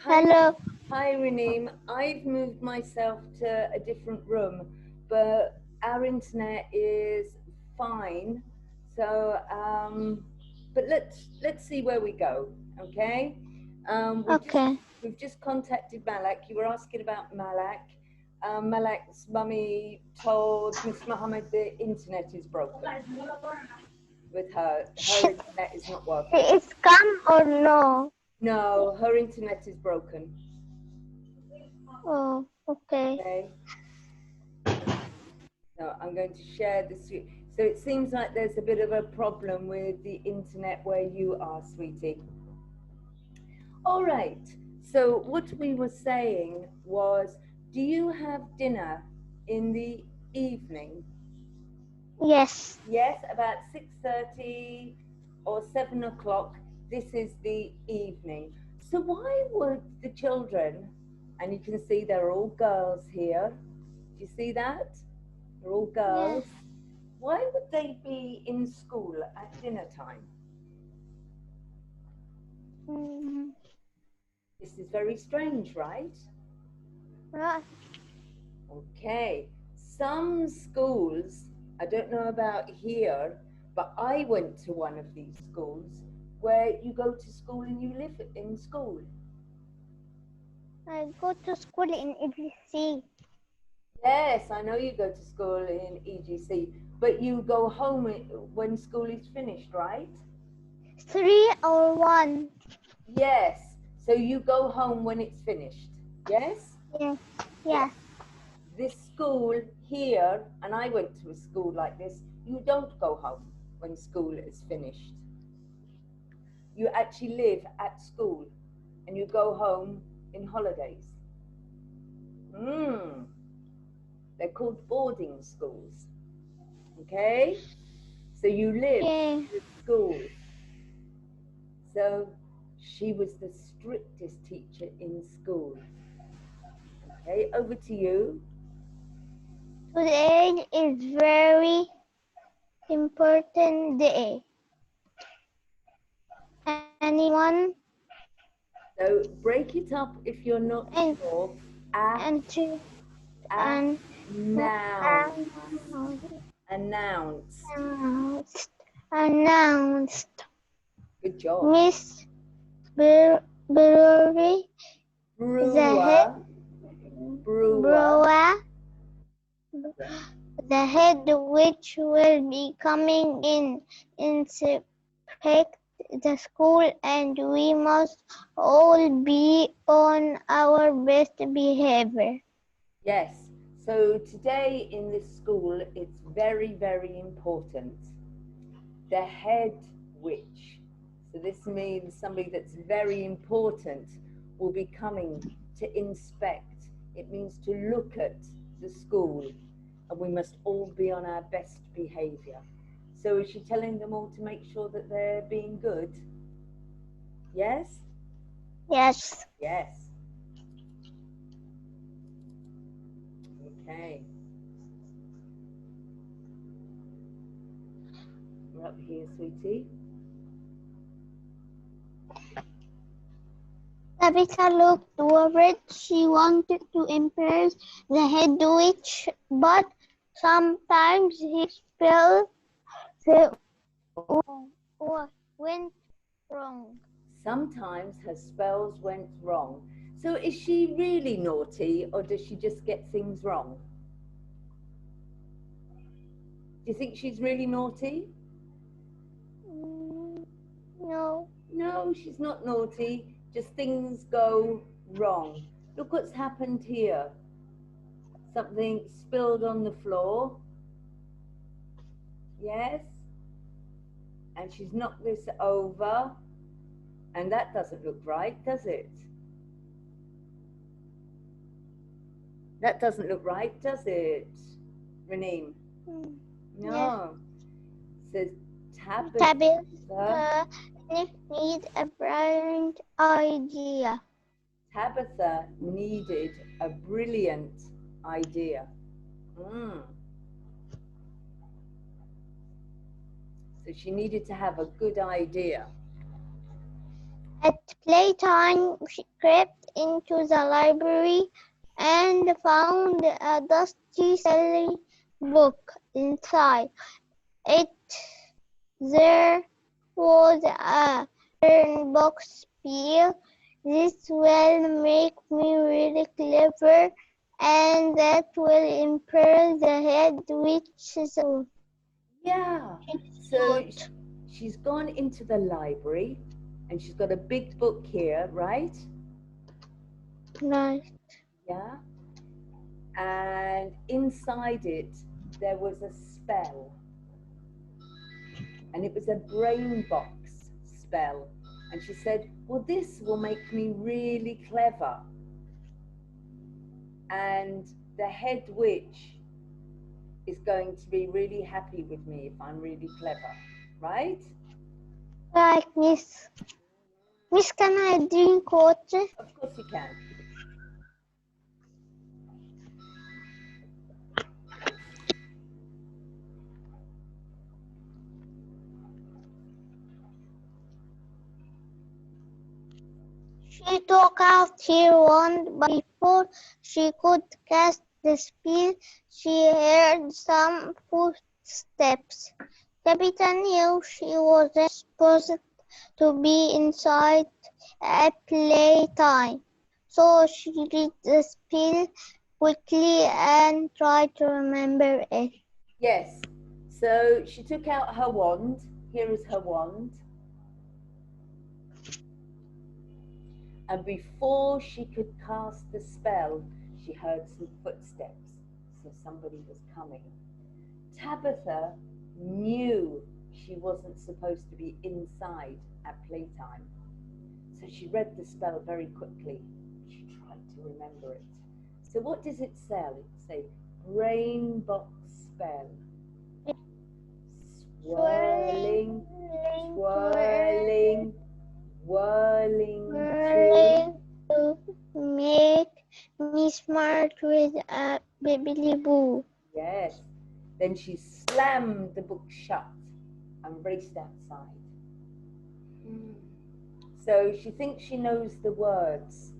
Hello. Hi, Reneem. I've moved myself to a different room, but our internet is fine. So, but let's see where we go. Okay. Okay. We've just contacted Malak. You were asking about Malak. Malak's mummy told Miss Mohammed the internet is broken with her. Her internet is not working. It's come or no? No, her internet is broken. Oh, okay. Okay. So I'm going to share this. So it seems like there's a bit of a problem with the internet where you are, sweetie. All right. So what we were saying was, do you have dinner in the evening? Yes. Yes, about 6:30 or 7 o'clock. This is the evening. So why would the children, and you can see they're all girls here. Do you see that? They're all girls. Yes. Why would they be in school at dinner time? This is very strange, right? Right. Okay. Some schools, I don't know about here, but I went to one of these schools where you go to school and you live in school. I go to school in EBC. Yes, I know you go to school in EGC, but you go home when school is finished, right? 3 or 1? Yes. So you go home when it's finished. Yes? Yes. Yes. This school here, and I went to a school like this, you don't go home when school is finished. You actually live at school and you go home in holidays. They're called boarding schools. Okay? So you live at school. So she was the strictest teacher in school. Okay, over to you. Today is very important day. Anyone? So break it up if you're not sure. Announce. Announced. Good job. Miss Brewery, Brewer. the head which will be coming in inspect the school, and we must all be on our best behavior. Yes. So today in this school, it's very, very important. The head witch. So this means somebody that's very important will be coming to inspect. It means to look at the school, and we must all be on our best behavior. So is she telling them all to make sure that they're being good? Yes? Yes. Yes. Okay. We're up here, sweetie. Tabitha looked worried. She wanted to impress the head witch, but sometimes he spelled or went wrong. Sometimes her spells went wrong. So is she really naughty, or does she just get things wrong? Do you think she's really naughty? No. No, she's not naughty. Just things go wrong. Look what's happened here. Something spilled on the floor. Yes. And she's knocked this over. And that doesn't look right, does it? That doesn't look right, does it, Reneem? No. It says Tabitha needs a brilliant idea. Tabitha needed a brilliant idea. So she needed to have a good idea. At playtime, she crept into the library and found a dusty, silly book inside it. There was a written box spell. This will make me really clever, and that will impress the head witch. Yeah. So she's gone into the library and she's got a big book here, right? Nice. Yeah. And inside it, there was a spell. And it was a brain box spell. And she said, well, this will make me really clever. And the head witch is going to be really happy with me if I'm really clever, right? Right, Miss. Miss, can I drink water? Of course you can. She took out her wand, but before she could cast the spell, she heard some footsteps. Tabitha knew she wasn't supposed to be inside at playtime, so she read the spell quickly and tried to remember it. Yes. So she took out her wand. Here is her wand. And before she could cast the spell, she heard some footsteps. So somebody was coming. Tabitha knew she wasn't supposed to be inside at playtime. So she read the spell very quickly. She tried to remember it. So what does it say? Brain box spell. Swirling, twirling, whirling to make me smart with a bibbly boo. Yes. Then she slammed the book shut and raced outside. So she thinks she knows the words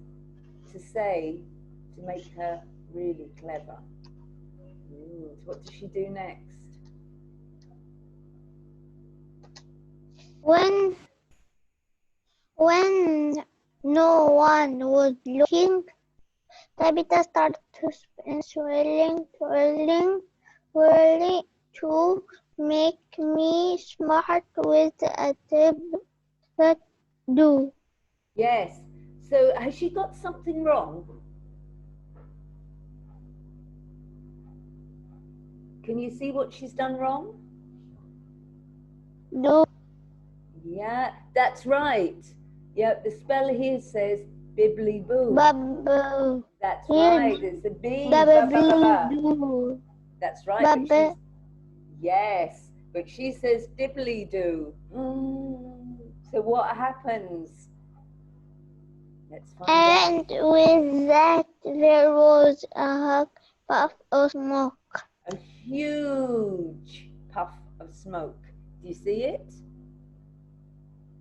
to say to make her really clever. So what does she do next? When no one was looking, Tabitha started to spin, swirling, twirling to make me smart with a tip that do. Yes. So has she got something wrong? Can you see what she's done wrong? Do. Yeah, that's right. Yeah, the spell here says bibbly boo. Bubble. That's Here, right. It's a B. the Ba, ba, ba, bibbly ba. do. That's right. But Bubble. yes, but she says dibbly do. So what happens? Let's find out. And with that, there was a puff of smoke. A huge puff of smoke. Do you see it?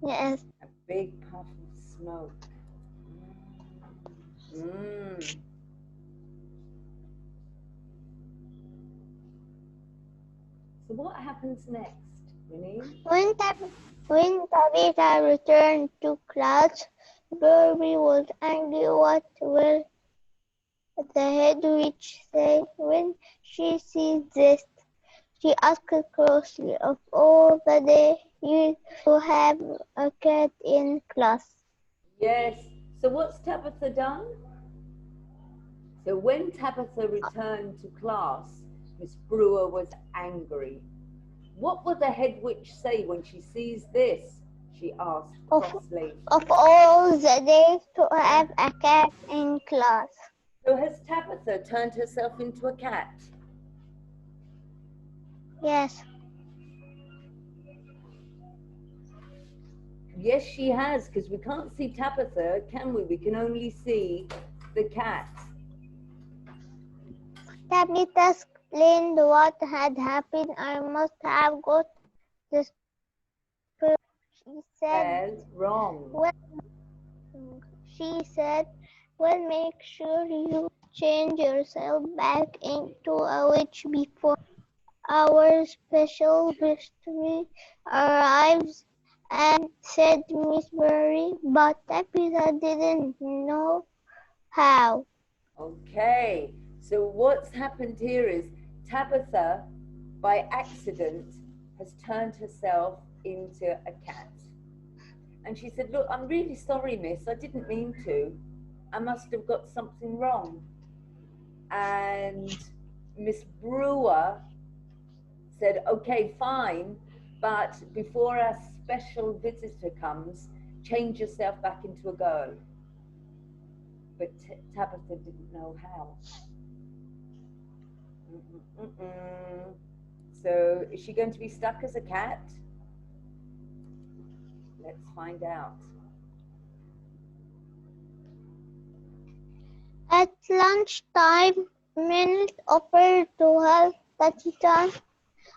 Yes. A big puff of smoke. So what happens next, Winnie? When Tabitha returned to class, Barbie was angry. What will the head witch say when she sees this? She asked crossly. Of all the days you to have a cat in class. Yes. So what's Tabitha done? So when Tabitha returned to class, Miss Brewer was angry. What will the head witch say when she sees this? She asked crossly. Of all the days to have a cat in class. So has Tabitha turned herself into a cat? Yes. Yes, she has, because we can't see Tabitha, can we? We can only see the cat. Tabitha explained what had happened. I must have got this. She said, Well, wrong. she said, Well, make sure you change yourself back into a witch before our special mystery arrives, and said Miss Berry, but Tabitha didn't know how. Okay, so what's happened here is Tabitha, by accident, has turned herself into a cat. And she said, "Look, I'm really sorry, miss. I didn't mean to. I must have got something wrong." And Miss Brewer said, "Okay, fine, but before our special visitor comes, change yourself back into a girl." But Tabitha didn't know how. Mm-mm-mm-mm. So is she going to be stuck as a cat? Let's find out. At lunchtime, Minute offered to help Tabitha.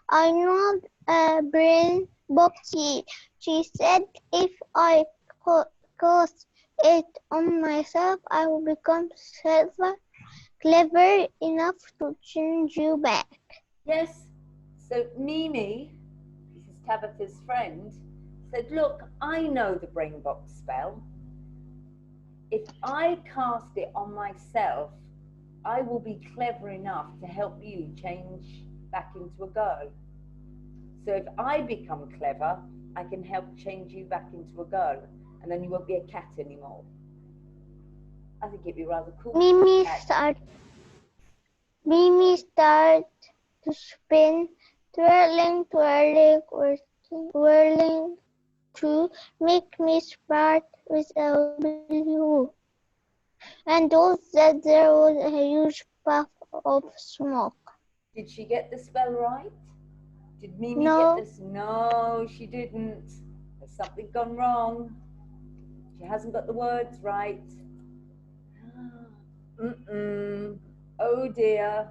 I know a brain box, she said. If I cast it on myself, I will become clever enough to change you back. Yes, so Mimi, this is Tabitha's friend, said, "Look, I know the brain box spell. If I cast it on myself, I will be clever enough to help you change back into a girl. So if I become clever, I can help change you back into a girl, and then you won't be a cat anymore." I think it'd be rather cool. Mimi started to spin, twirling, twirling, whirling to make me smart with a W. And those that there was a huge puff of smoke. Did she get the spell right? Did Mimi get No, this? No, she didn't. There's something gone wrong. She hasn't got the words right. Mm-mm. Oh dear.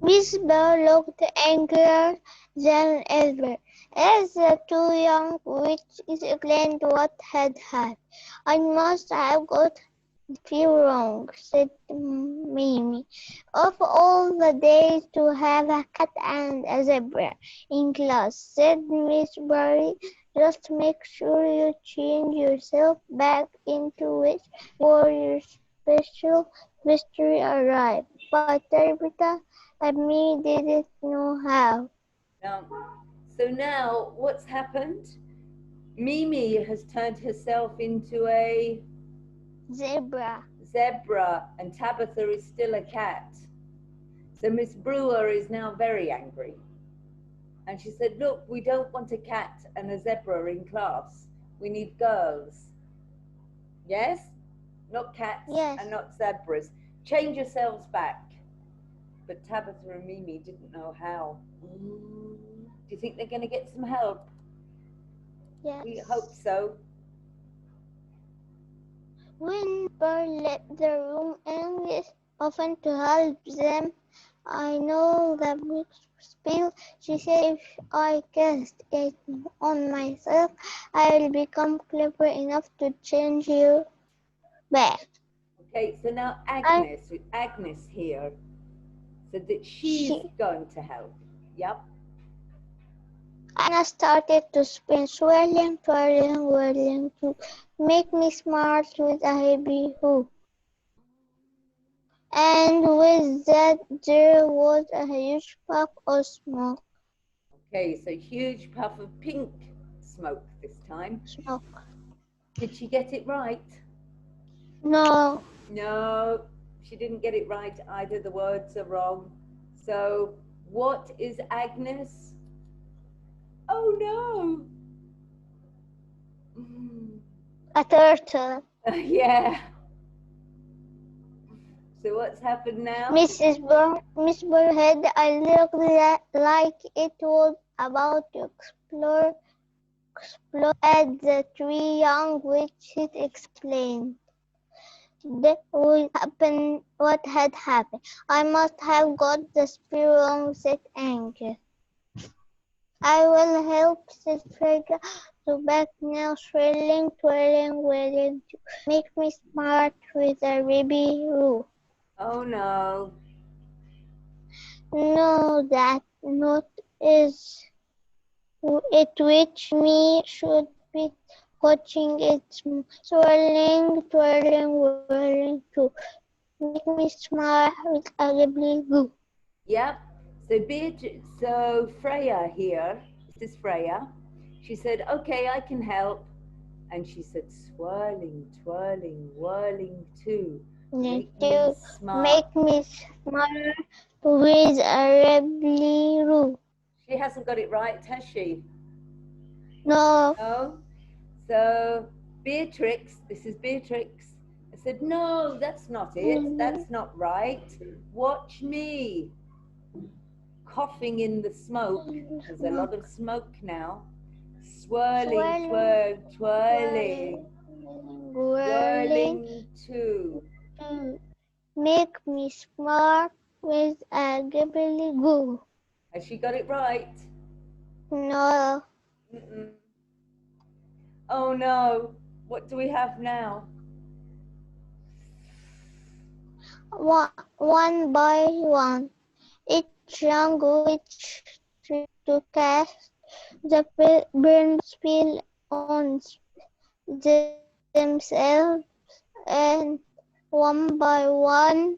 Miss Bell looked angrier than ever as the two young witches explained what had happened. I must have got the few wrong, said Mimi. Of all the days to have a cat and a zebra in class, said Miss Barry. Just make sure you change yourself back into witch before your special mystery arrives. But Tabitha and me didn't know how. Now, so now what's happened? Mimi has turned herself into a Zebra. zebra and Tabitha is still a cat. So Miss Brewer is now very angry. And she said, "Look, we don't want a cat and a zebra in class. We need girls. Yes? Not cats Yes. and not zebras. Change yourselves back." But Tabitha and Mimi didn't know how. Do you think they're going to get some help? Yes. We hope so. When Pearl left the room and is often to help them, I know the big spell. She said if I cast it on myself, I will become clever enough to change you back. Okay, so now And Agnes here said that she's she going to help. Yep. Anna started to spin, swirling, twirling, whirling to make me smart with a heavy hoop. And with that there was a huge puff of smoke. Okay, so huge puff of pink smoke this time. Smoke. Did she get it right? No. No, she didn't get it right either. The words are wrong. So, what is Agnes? Oh no! A turtle. Yeah. So what's happened now? Miss Burhead, I looked like it was about to explode as the three young witches explained what had happened. I must have got the spell wrong, said Angus. I will help, said Frigga. So back now, swirling, twirling, whirling, to make me smart with a ribby roo. Oh no. No, that not is it which me should be watching it swirling, twirling, whirling to make me smile with a lively goo. Yep. So Freya here, this is Freya. She said, okay, I can help. And she said, swirling, twirling, whirling too. Make me To smart. make me smile with a lively goo. She hasn't got it right, has she? No, No. So Beatrix, this is Beatrix. I said, no, that's not it. That's not right. Watch me. Coughing in the smoke. There's a lot of smoke now. Swirling, swirling, twirling, whirling whirling too. to make me smart with a lively goo. Has she got it right? No. Mm-mm. Oh no. What do we have now? One by one, each young witch tried to cast the burn spell on themselves, and one by one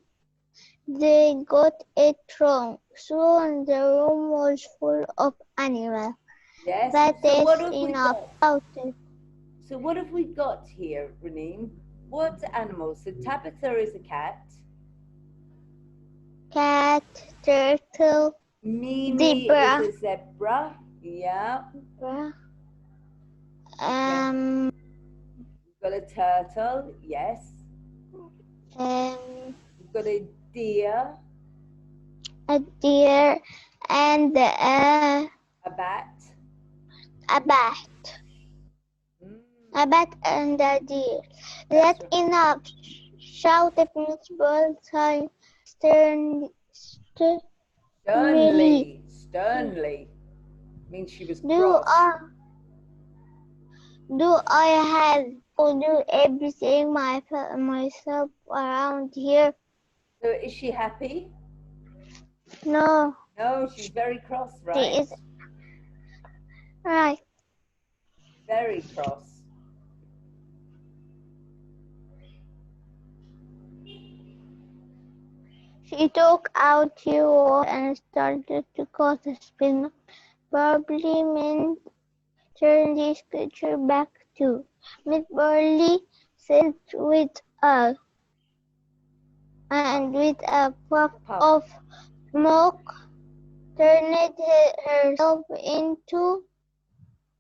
they got it wrong. Soon the room was full of animals. Yes. That So is what have we enough got? about it. So what have we got here, Raneem? What animals? So Tabitha is a cat. Cat, turtle, Mimi is zebra, a zebra. Yeah. um, We've got a turtle. Yes. um, We've got a deer. a deer, and A bat. a bat. Mm, A bat and a deer. that's That's right. enough, shouted Miss Bullseye sternly. Sternly. Sternly. Means she was Do cross. I, do I have to do everything myself around here? So is she happy? No, No, she's very cross, she right? is right. Very cross. She took out two oars and started to cast a spin. Probably meant turn this creature back to. Miss Burley said with a puff Puff. of smoke, turned herself into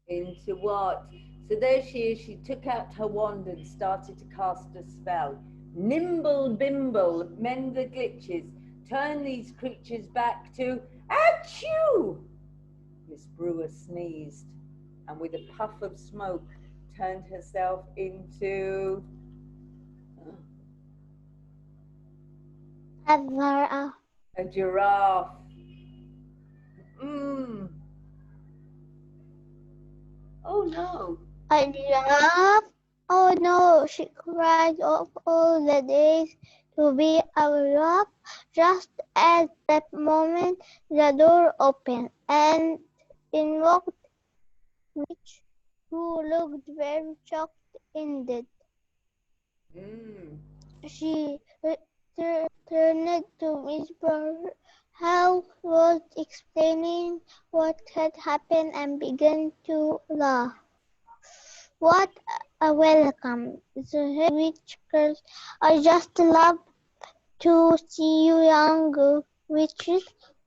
Into what? So there she is. She took out her wand and started to cast a spell. Nimble bimble, mend the glitches. Turn these creatures back to achoo! Miss Brewer sneezed and with a puff of smoke turned herself into a a giraffe. Mm. Oh no. giraffe. Oh no, she cried of all the days to be a giraffe. Just at that moment, the door opened and in walked Mitch, who looked very shocked indeed. Mm. She turned to Miss Burr, who was explaining what had happened, and began to laugh. What a welcome, the witches! I just love to see you young witches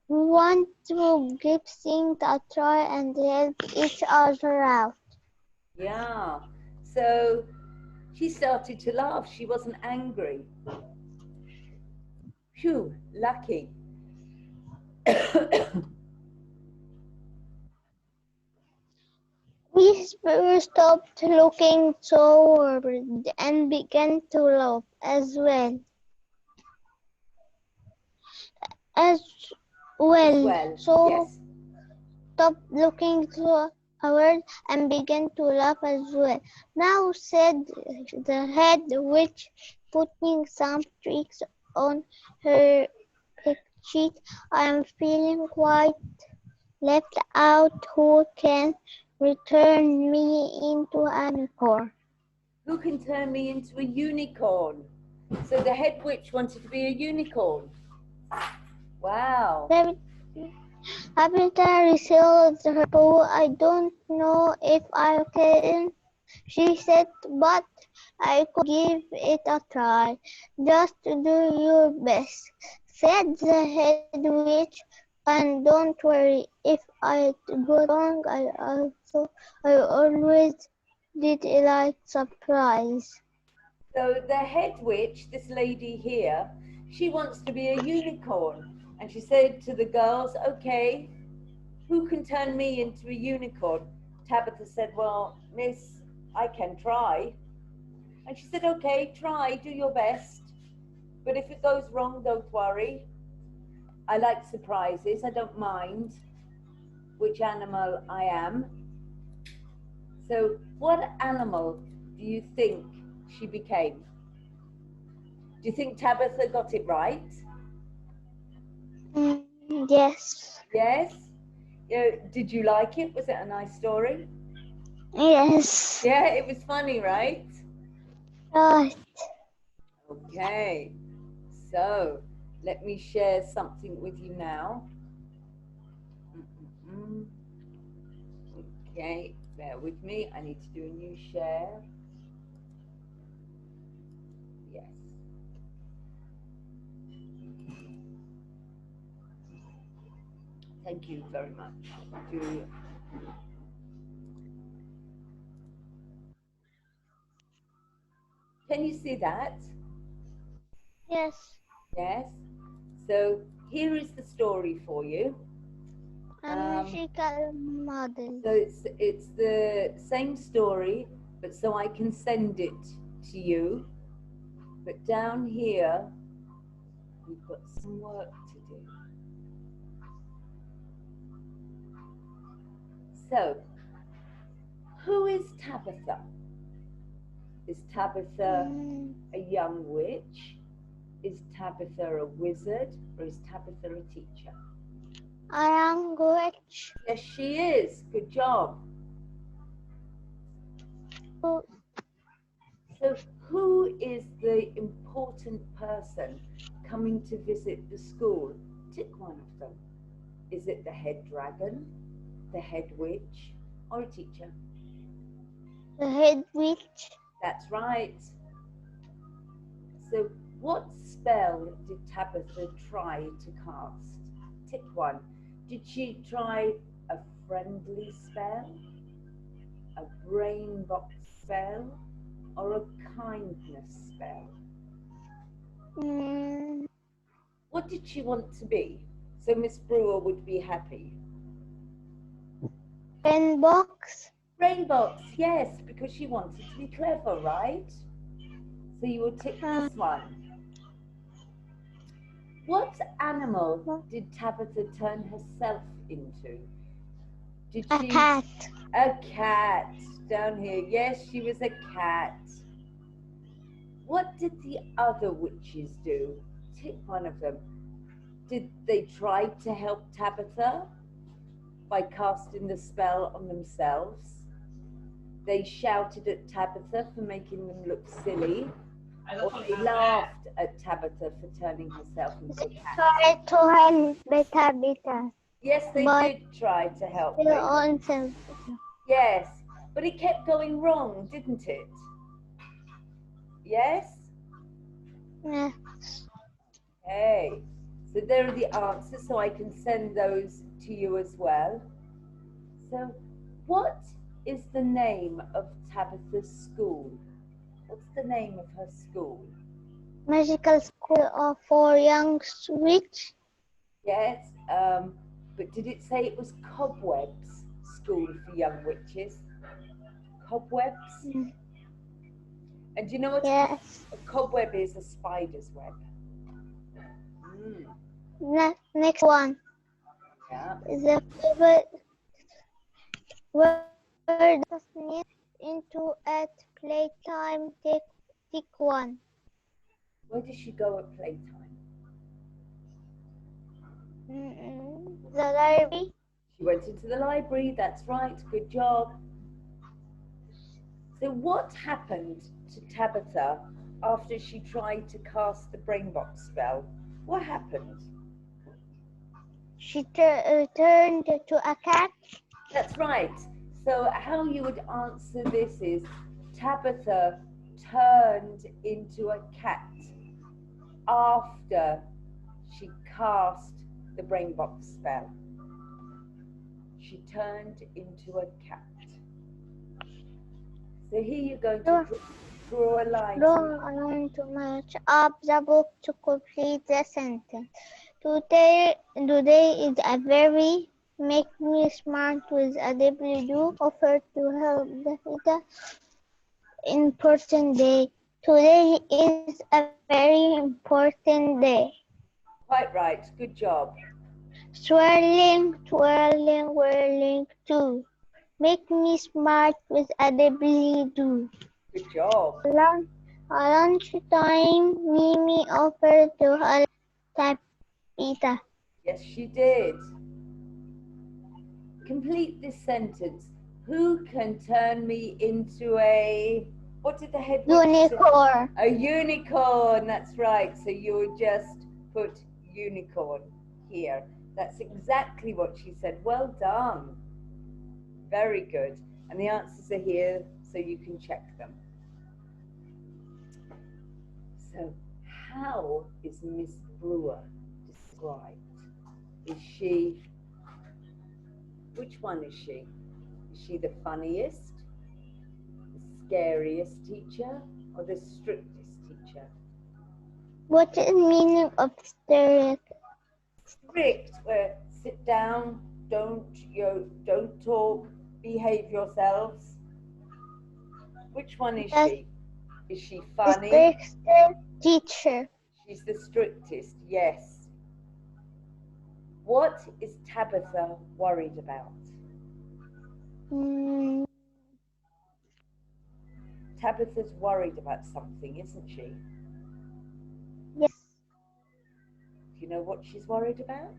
who want to give things a try and help each other out. Yeah. So she started to laugh. She wasn't angry. Phew, lucky. Miss Burr stopped looking so worried and began to laugh as well. As As well, well. so Yes. stopped looking toward and began to laugh as well. Now, said the head witch, putting some tricks on her pink cheek, I am feeling quite left out. Who can return me into a unicorn? Who can turn me into a unicorn? So the head witch wanted to be a unicorn. Wow. Tabitha resealed her bow. I don't know if I can, she said, but I could give it a try. Just do your best, said the head witch, and don't worry if I go wrong. I always did like surprise. So the head witch, this lady here, she wants to be a unicorn. And she said to the girls, okay, who can turn me into a unicorn? Tabitha said, well, miss, I can try. And she said, okay, try, do your best. But if it goes wrong, don't worry. I like surprises. I don't mind which animal I am. So what animal do you think she became? Do you think Tabitha got it right? Yes. Yes? Did you like it? Was it a nice story? Yes. Yeah, it was funny, right? Right. Okay, so let me share something with you now. Okay, bear with me. I need to do a new share. Yes. Thank you very much. Can you see that? Yes. Yes. So here is the story for you. A magical model. So it's the same story, but so I can send it to you. But down here, we've got some work to do. So, who is Tabitha? Is Tabitha a young witch? Is Tabitha a wizard? Or is Tabitha a teacher? A young witch. Yes, she is. Good job. So, who is the important person coming to visit the school? Tick one of them. Is it the head dragon, the head witch, or a teacher? The head witch. That's right. So, what spell did Tabitha try to cast? Tick one. Did she try a friendly spell, a brain box spell, or a kindness spell? What did she want to be? So Miss Brewer would be happy. Brain box. Brain box, yes, because she wanted to be clever, right? So you will tick this one. What animal did Tabitha turn herself into? Did she? A cat. A cat. Down here. Yes, she was a cat. What did the other witches do? Tick one of them. Did they try to help Tabitha by casting the spell on themselves? They shouted at Tabitha for making them look silly, or they laughed at Tabitha for turning herself into a cat. Tried to help Tabitha. Yes, they did try to help her. Yes, but it kept going wrong, didn't it? Yes? Yes. Okay, so there are the answers, so I can send those to you as well. So, what is the name of Tabitha's school? What's the name of her school? Magical School for Young Witch. Yes, but did it say it was Cobwebs School for Young Witches? Cobwebs? And do you know what a cobweb is? A spider's web. Next one. Yeah. The favorite where the sneak into at playtime. Take one. Where does she go at playtime? The library. She went into the library, that's right, good job. So what happened to Tabitha after she tried to cast the brainbox spell? What happened? She turned to a cat. That's right. So how you would answer this is Tabitha turned into a cat after she cast the brainbox spell. She turned into a cat. So here you're going to draw a line. Draw a line to match up the book to complete the sentence. Today is a very make me smart with a W offer to help the important day. Today is a very important day. Quite right. Good job. Swirling, twirling, whirling too. Make me smart with a W. Good job. At lunchtime, Mimi offered to help Tabitha. Yes, she did. Complete this sentence. Who can turn me into a, what did the head witch say? Unicorn. A unicorn, that's right. So you would just put unicorn here. That's exactly what she said. Well done. Very good. And the answers are here so you can check them. So how is Miss Brewer described? Is she, which one is she? Is she the funniest, the scariest teacher, or the strictest teacher? What is the meaning of strict? Strict, where sit down, don't talk, behave yourselves. Which one is she? Is she funny? The strictest teacher. She's the strictest, yes. What is Tabitha worried about? Tabitha's worried about something, isn't she? Yes. Do you know what she's worried about?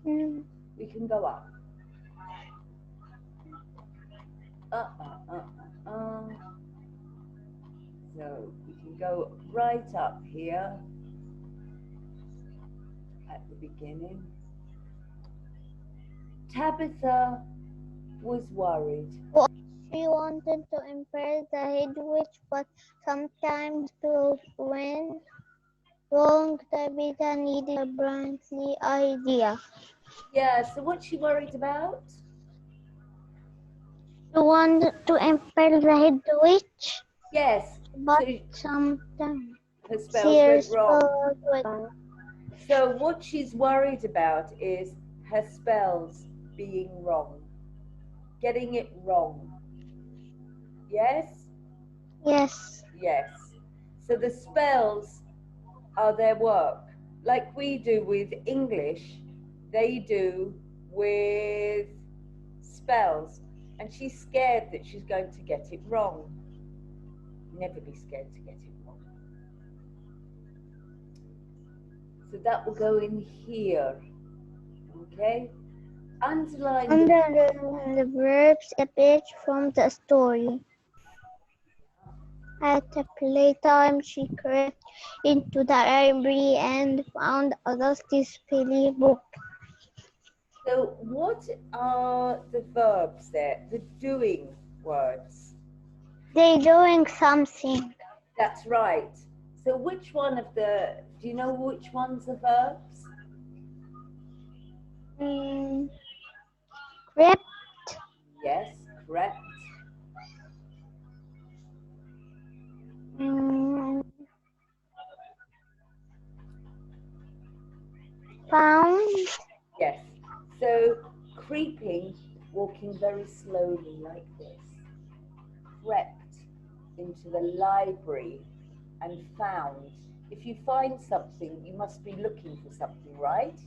We can go up. So we can go right up here at the beginning. Tabitha was worried. She wanted to impress the head witch, but sometimes things went wrong. Tabitha needed a brilliant idea. Yeah, so what's she worried about? She wanted to impress the head witch. Yes. But so sometimes her spells went wrong. Went. So what she's worried about is her spells being wrong. Getting it wrong. Yes? Yes. Yes. So the spells are their work. Like we do with English, they do with spells. And she's scared that she's going to get it wrong. Never be scared to get it wrong. So that will go in here. Okay? Underline the verbs a page from the story. At the playtime, she crept into the library and found Augustus' silly book. So what are the verbs there? The doing words. They're doing something. That's right. So which one of the, do you know which ones are verbs? Crept. Yes, correct. Found. Yes. So creeping, walking very slowly like this. Crept into the library and found. If you find something, you must be looking for something, right?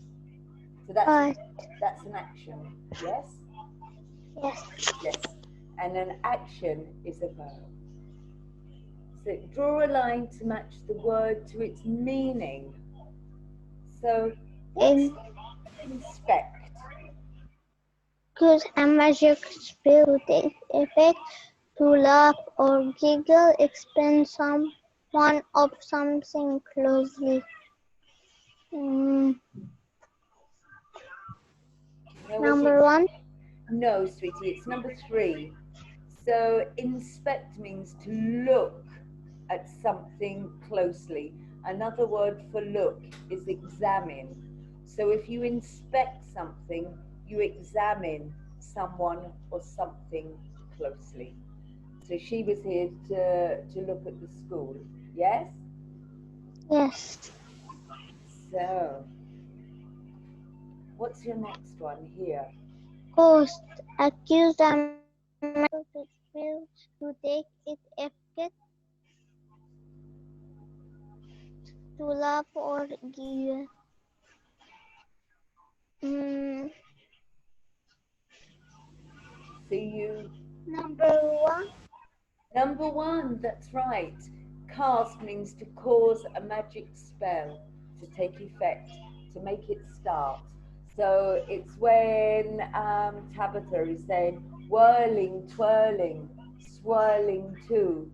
So that's an action, yes? Yes. Yes. And an action is a verb. So draw a line to match the word to its meaning. So what's In inspect? use a magic spell to take effect, to laugh or giggle, explain someone of something closely. Mm, You know what number it? one. No, sweetie, it's number 3. So inspect means to look at something closely. Another word for look is examine. So if you inspect something, you examine someone or something closely. So she was here to look at the school. Yes? Yes. So what's your next one here? Ghost. Accuse a magic spell to take it effect, to laugh or giggle. Mm, So you number one. Number 1, that's right. Cast means to cause a magic spell to take effect, to make it start. So it's when Tabitha is saying, whirling, twirling, swirling too.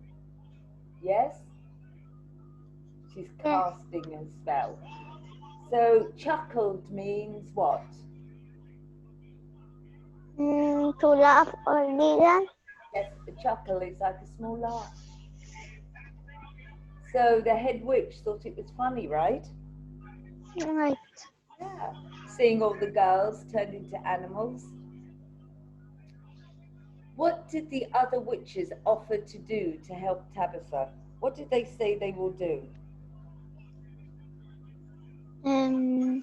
Yes? She's Yes. casting a spell. So chuckled means what? To laugh or giggle. Yes, a chuckle is like a small laugh. So the head witch thought it was funny, right? Right. Yeah, seeing all the girls turned into animals. What did the other witches offer to do to help Tabitha? What did they say they will do? Um,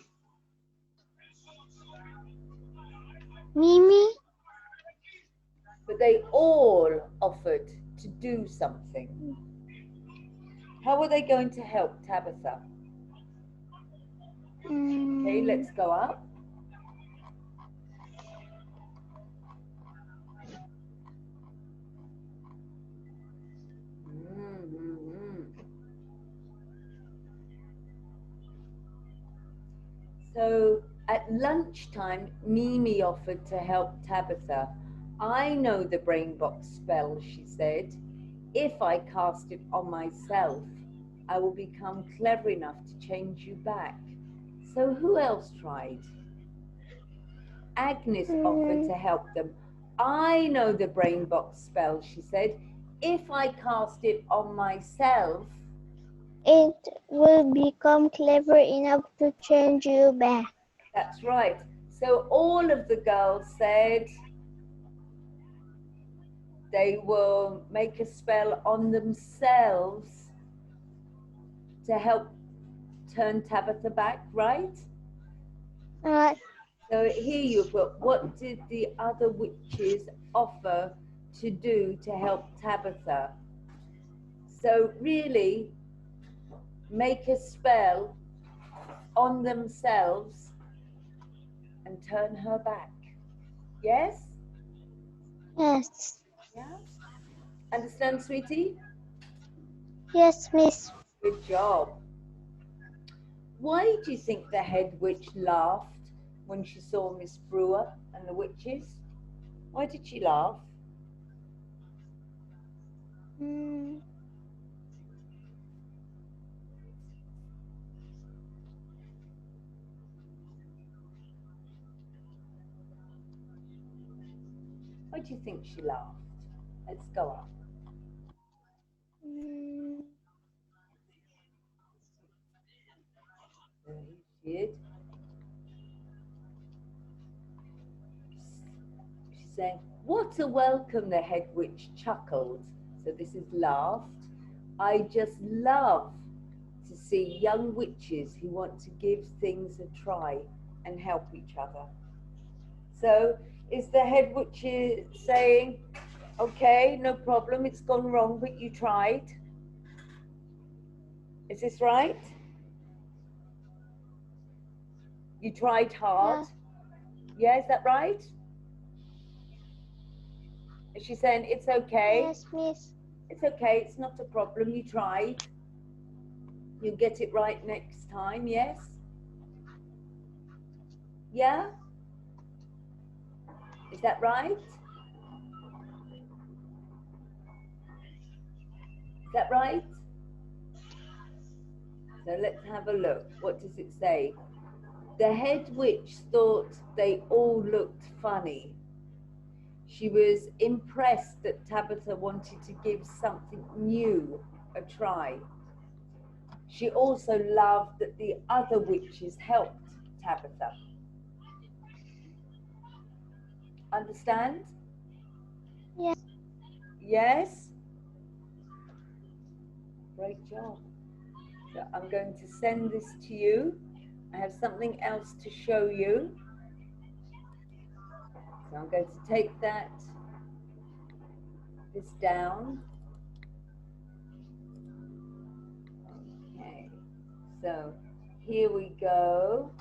Mimi. But they all offered to do something. How are they going to help Tabitha? Okay, let's go up. Mm-hmm. So at lunchtime, Mimi offered to help Tabitha. I know the brain box spell, she said. If I cast it on myself, I will become clever enough to change you back. So who else tried? Agnes offered to help them. I know the brain box spell, she said. If I cast it on myself, It will become clever enough to change you back. that's right. So all of the girls said they will make a spell on themselves to help turn Tabitha back, right? Right. So here you put, what did the other witches offer to do to help Tabitha? So really, make a spell on themselves and turn her back. Yes? Yes. Yeah? Understand, sweetie? Yes, Miss. Good job. Why do you think the head witch laughed when she saw Miss Brewer and the witches? Why did she laugh? Mm, Why do you think she laughed? Let's go up. mm, There she is. She's saying, what a welcome, the head witch chuckled. So this is laughed. I just love to see young witches who want to give things a try and help each other. So is the head witch saying, okay, no problem, it's gone wrong, but you tried? Is this right? You tried hard? yeah. Yeah, is that right? Is she saying it's okay? Yes, Miss. It's okay, it's not a problem, you tried. You'll get it right next time, yes? Yeah? Is that right? Is that right? So let's have a look. What does it say? The head witch thought they all looked funny. She was impressed that Tabitha wanted to give something new a try. She also loved that the other witches helped Tabitha. Understand? Yes. Yes? Great job. So I'm going to send this to you. I have something else to show you. So I'm going to take this down. Okay. So here we go.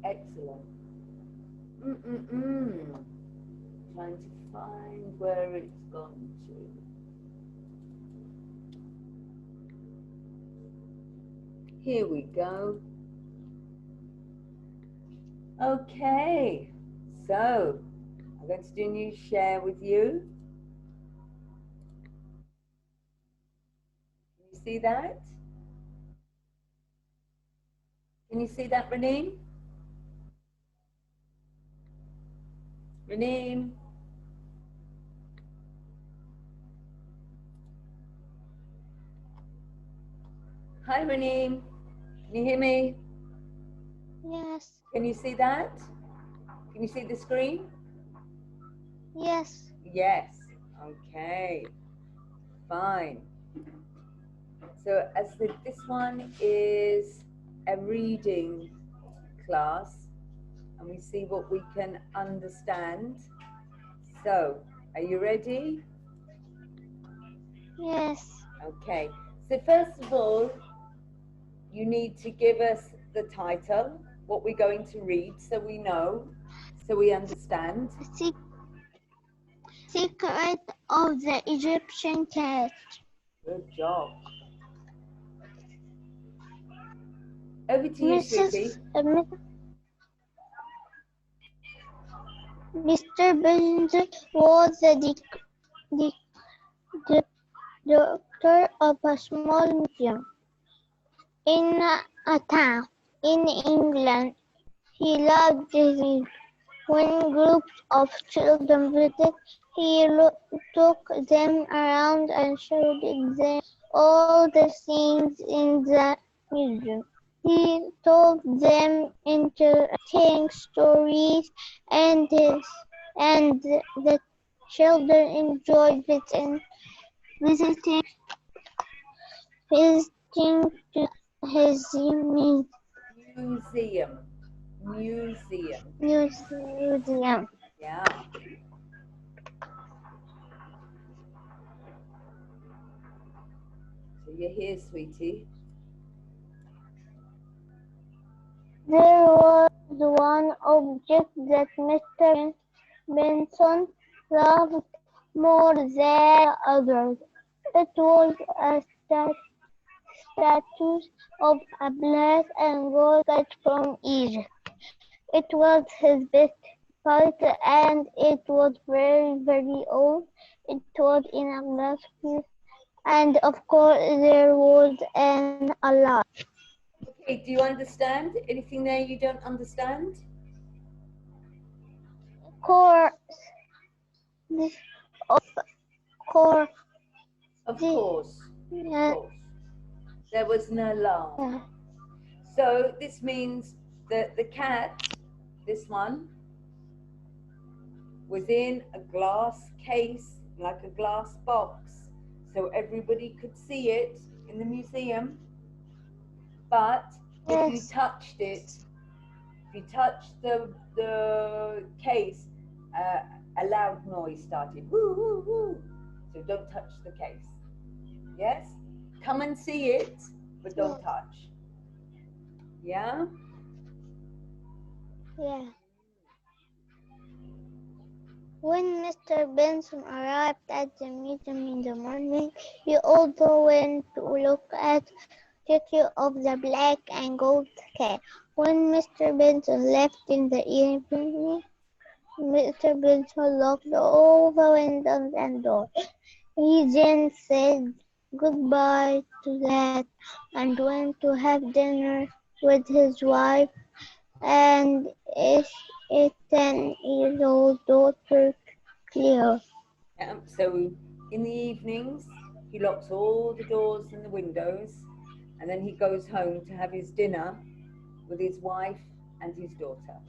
Excellent. Trying to find where it's gone to. Here we go. Okay, so I'm going to do a new share with you. Can you see that? Can you see that, Reneen? Reneen? Hi, Reneen. Can you hear me? Yes. Can you see that? Can you see the screen? Yes. Yes. Okay. Fine. So as this one is a reading class, and we see what we can understand. So, are you ready? Yes. Okay. So first of all, you need to give us the title, what we're going to read, so we know, so we understand. Secret of the Egyptian cat. Good job. Over to you, sweetie. Mr. Benzer was the director of a small museum in a town in England. He loved his museum. When groups of children visited, he took them around and showed them all the things in the museum. He told them interesting stories, and the children enjoyed visiting to his Museum. Museum. museum. Yeah. So you're here, sweetie. There was one object that Mr. Benson loved more than others. It was a statue of a black and gold cat from Egypt. It was his best fight, and it was very, very old. It was in a glass case, and of course there was a lot. Okay, do you understand? Anything there you don't understand? Of course, of course, Of course. Of course. There was an alarm. So this means that the cat, this one, was in a glass case, like a glass box, so everybody could see it in the museum. But If you Yes. touched it, if you touched the case, a loud noise started. Woo, woo, woo. So don't touch the case. Yes? Come and see it, but don't Yes. touch. Yeah? Yeah. When Mr. Benson arrived at the museum in the morning, he also went to look at the statue of the black and gold cat. When Mr. Benson left in the evening, Mr. Benson locked all the windows and doors. He then said goodbye to the cat and went to have dinner with his wife and his 10-year-old daughter Cleo. So in the evenings, he locks all the doors and the windows, and then he goes home to have his dinner with his wife and his daughter.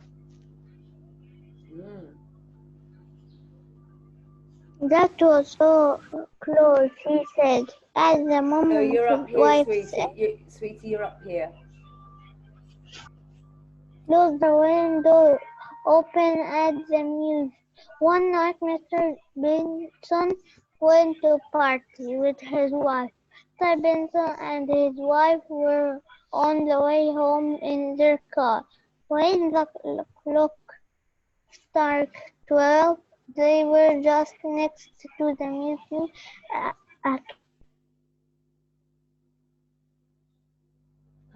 Mm. That was so close, he said. At the So moment you're his up here, wife sweetie. Sweetie, you're up here. closed the window open at the museum. One night Mr. Benson went to party with his wife. Mr. Benson and his wife were on the way home in their car. When the clock struck 12, they were just next to the museum. A cat was hiding under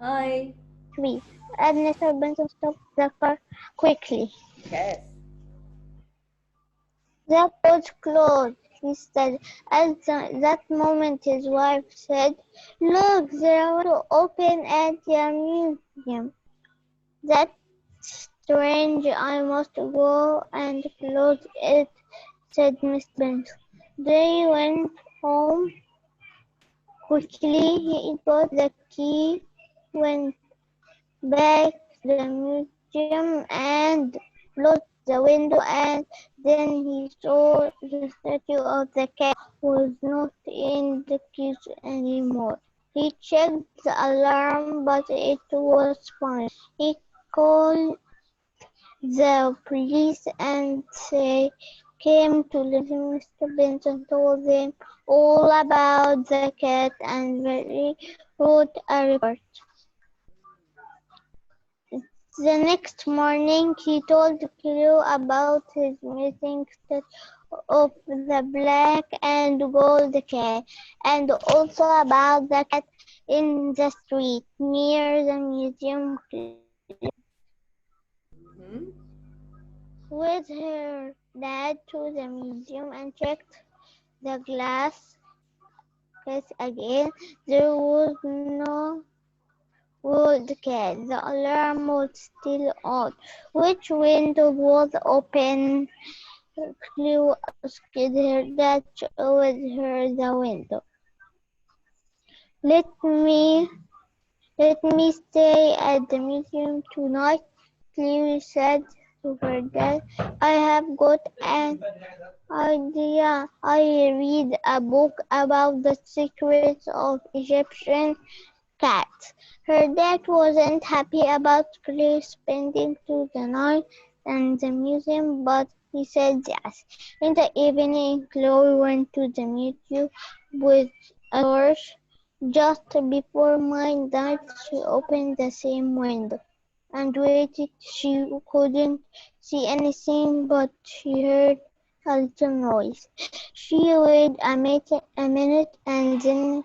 a Hi. tree, and Mr. Benson stopped the car quickly. Yes. "That was close," he said. That moment his wife said, "Look, there are windows open at the museum. That's strange. I must go and close it," said Mr. Benson. They went home quickly. He got the key, went back to the museum and closed the window, and then he saw the statue of the cat was not in the case anymore. He checked the alarm, but it was fine. He called the police and they came to the museum. Mr. Benson told them all about the cat and wrote a report. The next morning he told Cleo about his missing statue of the black and gold cat, and also about the cat in the street near the museum. Cleo Hmm. with her dad to the museum and checked the glass case again. There was no gold cat. The alarm was still on. Which window was open? Cleo asked her dad to show her the window. Let me let me stay at the museum tonight, Cleo said to her dad. I have got an idea. I read a book about the secrets of Egyptian cats. Her dad wasn't happy about Cleo spending the night in the museum, but he said yes. In the evening, Chloe went to the museum with a torch. Just before midnight, she opened the same window and waited. She couldn't see anything, but she heard a little noise. She waited a minute and then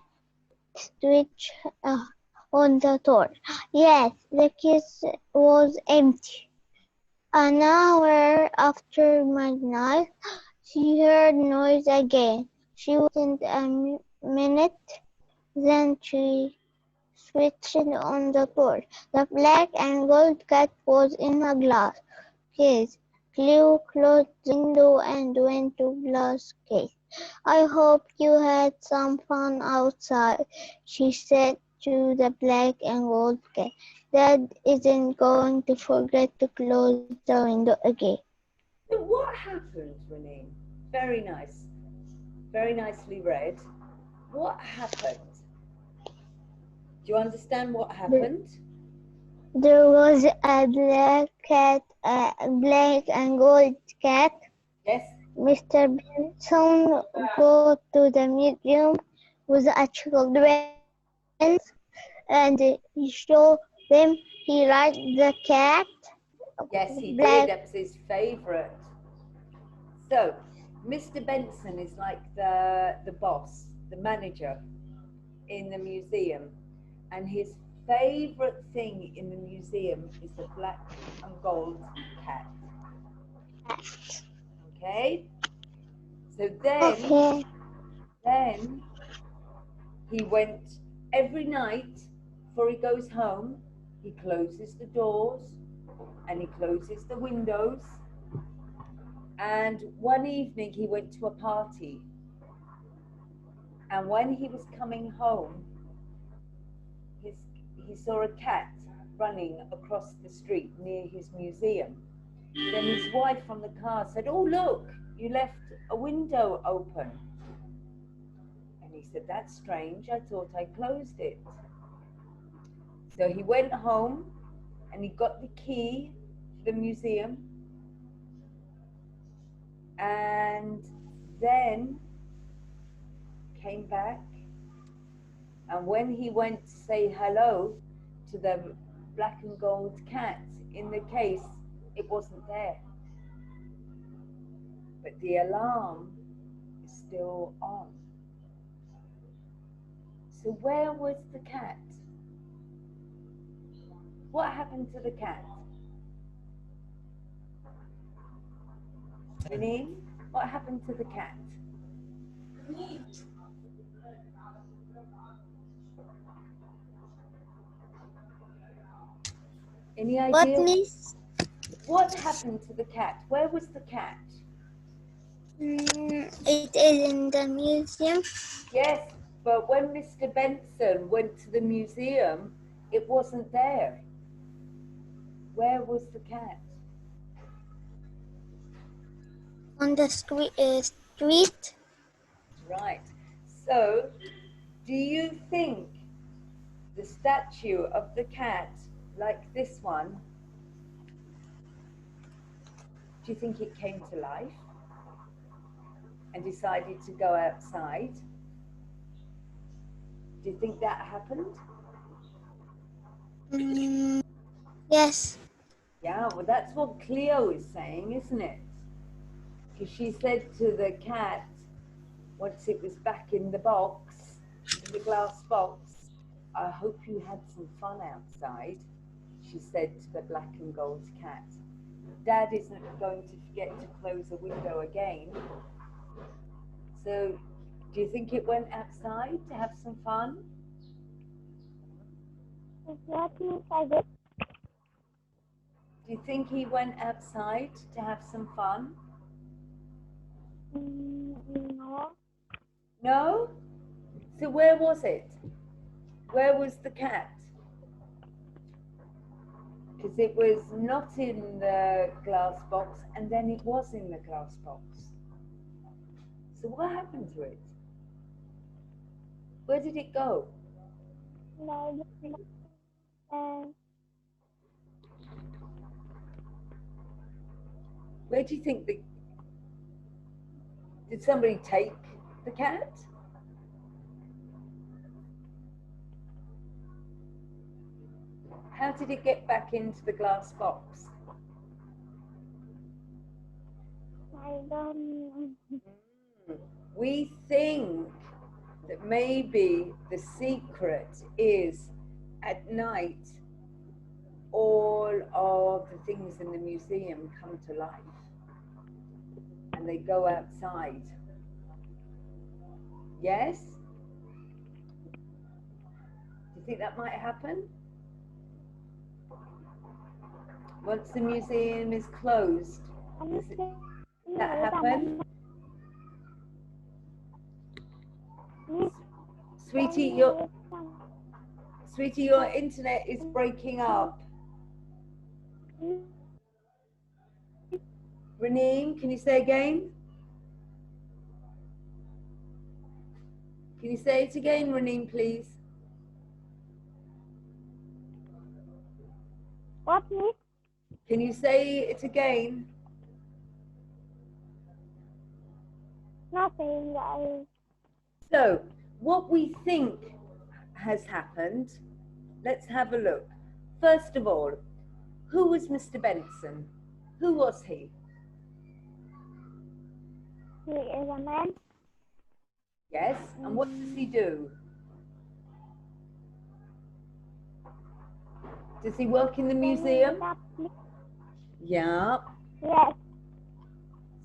switched on the door. Yes, the case was empty. An hour after midnight, she heard noise again. She waited a minute, then she switched on the door. The black and gold cat was in a glass case. Cleo closed the window and went to glass case. I hope you had some fun outside, she said to the black and gold cat. Dad isn't going to forget to close the window again. So what happened, Renee? Very nice. Very nicely read. What happened? Do you understand what The, happened? There was a black and gold cat. Yes. Mr. Benson go to the museum with the children and he showed them he liked the cat. Yes, he did. Black. That was his favourite. So, Mr. Benson is like the boss, the manager in the museum, and his favourite thing in the museum is the black and gold cat. Okay. So Okay. then he went every night before he goes home. He closes the doors and he closes the windows. And one evening he went to a party. And when he was coming home, he saw a cat running across the street near his museum. Then his wife from the car said, "Oh, look, you left a window open." And he said, "That's strange. I thought I closed it." So he went home and he got the key to the museum. And then came back. And when he went to say hello to the black and gold cat in the case, it wasn't there. But the alarm is still on. So where was the cat? What happened to the cat? Vinny, what happened to the cat? Any What, idea? Miss? What happened to the cat? Where was the cat? It is in the museum. Yes, but when Mr. Benson went to the museum, it wasn't there. Where was the cat? On the street. Right. So, do you think the statue of the cat, like this one, do you think it came to life and decided to go outside? Do you think that happened? Yes. Yeah, well, that's what Cleo is saying, isn't it? Because she said to the cat, once it was back in the box, in the glass box, "I hope you had some fun outside," she said to the black and gold cat. Dad isn't going to forget to close the window again. So, do you think it went outside to have some fun? Do you think he went outside to have some fun? No. No? So where was it? Where was the cat? Because it was not in the glass box and then it was in the glass box. So what happened to it? Where did it go? Where do you think did somebody take the cat? How did it get back into the glass box? I don't know. We think that maybe the secret is at night all of the things in the museum come to life and they go outside. Yes? Do you think that might happen? Once the museum is closed, does that happen? Sweetie, your internet is breaking up. Reneen, can you say again? Can you say it again, Reneen, please? What is Can you say it again? nothing? So, what we think has happened, let's have a look. First of all, who was Mr. Benson? Who was he? He is a man. Yes, and what does he do? Does he work in the museum? Yeah. Yes.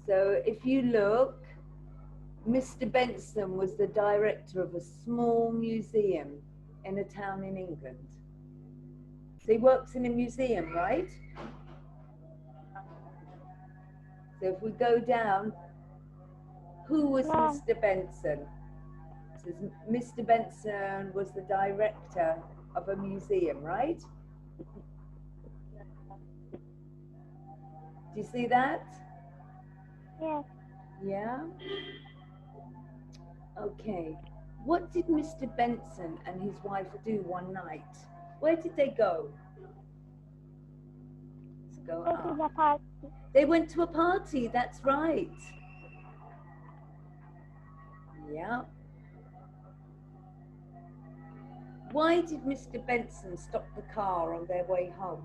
So if you look, Mr. Benson was the director of a small museum in a town in England. So he works in a museum, right? So if we go down, who was No. Mr. Benson? So Mr. Benson was the director of a museum, right? Do you see that? Yes. Yeah? Okay. What did Mr. Benson and his wife do one night? Where did they go? Let's go This is up. a party. They went to a party, that's right. Yeah. Why did Mr. Benson stop the car on their way home?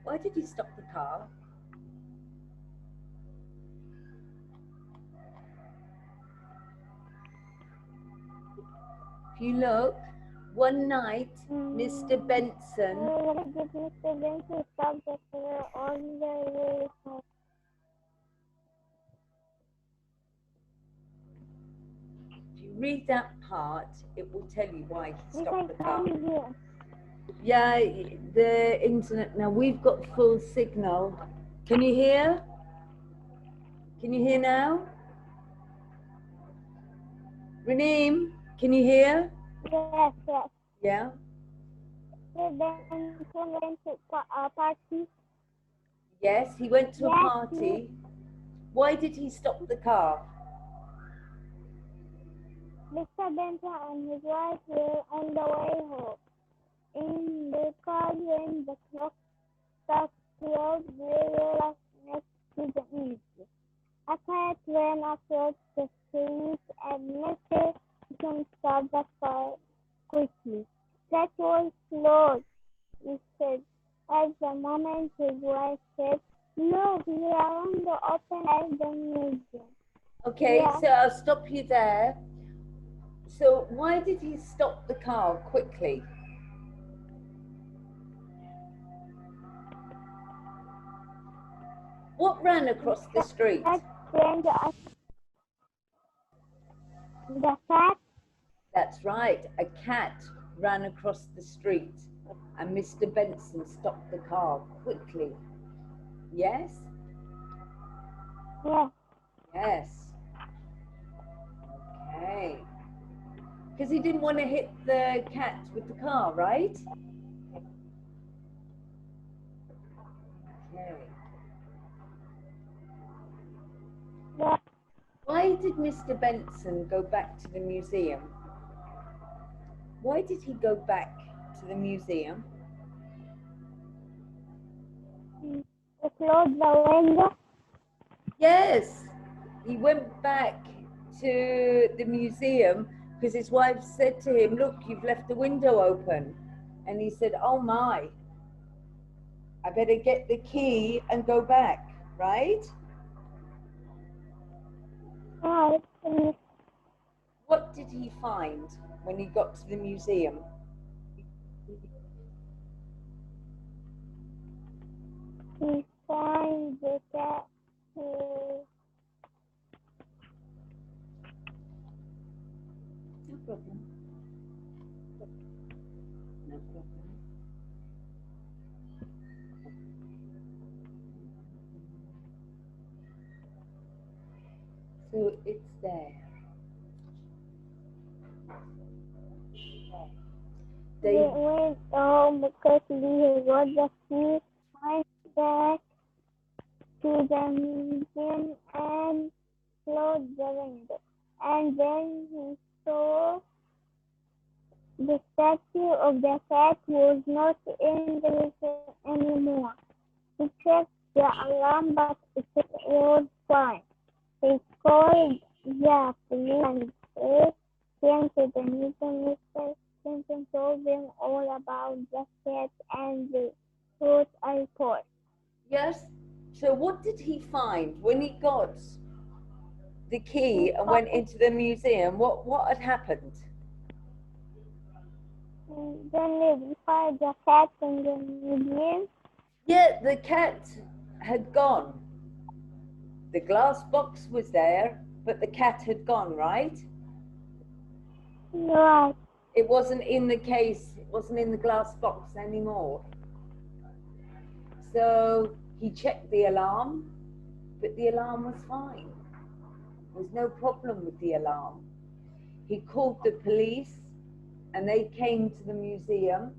Why did he stop the car? If you look, one night, Mr. Benson, Where did Mr. Benson stop the car on the way home? if you read that part, it will tell you why he We stopped the car. can here. Yeah, the internet, now we've got full signal. Can you hear? Can you hear now? Reneem, can you hear? Yes, yes. Yeah. Mr. Benson went to a party. Yes, he went to a Yes, party. Why did he stop the car? Mr. Benson and his wife were on the way home. In the car, when the clock struck 12, they were right next to the museum. A cat ran across the street and Mr. Benson stopped the car quickly. That was Lord, he said. At the moment, his wife said, "Look, we are on the open at the museum." Okay, Yeah. so I'll stop you there. So why did he stop the car quickly? What ran across the street? That when the cat, That's right, a cat ran across the street and Mr. Benson stopped the car quickly. Yes? yeah, Yes. Okay. Because he didn't want to hit the cat with the car, right? Okay. yeah, Why did Mr. Benson go back to the museum? Why did he go back to the museum? to close the window. Yes, he went back to the museum because his wife said to him, "Look, you've left the window open." And he said, "Oh my, I better get the key and go back," right? Right. What did he find when he got to the museum? He finds the cat. No problem. No problem. So it's there. They went home quickly. He got the key, went back to the museum and closed the window. And then he saw The statue of the cat was not in the museum anymore. He checked the alarm, but it was fine. He called the police and they came to the museum. Mr. Clinton told them all about the cat and they wrote a report. Yes. So what did he find when he got the He key and went found, into the museum? What had happened? then they found the cat in the museum. Yeah, the cat had gone. The glass box was there, but the cat had gone, right? Right. It wasn't in the case, it wasn't in the glass box anymore. So he checked the alarm, but the alarm was fine. There was no problem with the alarm. He called the police and they came to the museum.